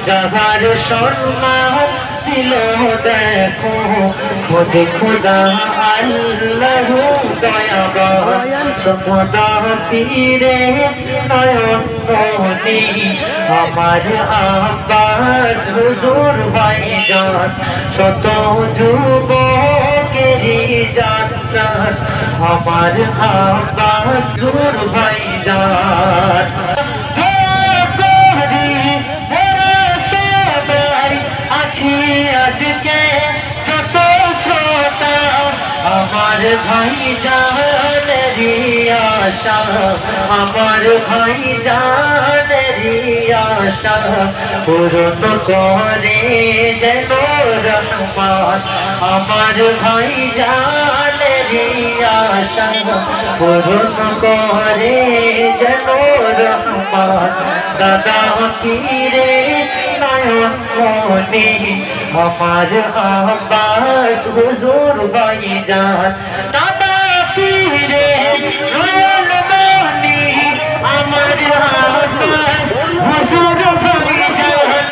যাহার সম্মান দিল দেখো খুদ খুদা আল্লাহ দয়াবান সপদা পীরে নয়ন মনি আমার আব্বাস হুজুর ভাইজান শত যুবকেরই জান্নাত আমার আব্বাস হুজুর ভাইজান আজকে যত শ্রোতা আমার ভাইজানেরই আশা আমার ভাইজানেরই আশা পূরণ করে যেন রহমান আমার ভাইজানেরই আশা পূরণ করে যেন রহমান দাদা পীরে নয়ন মনি আমার আব্বাস হুজুর ভাইজান দাদা পীরে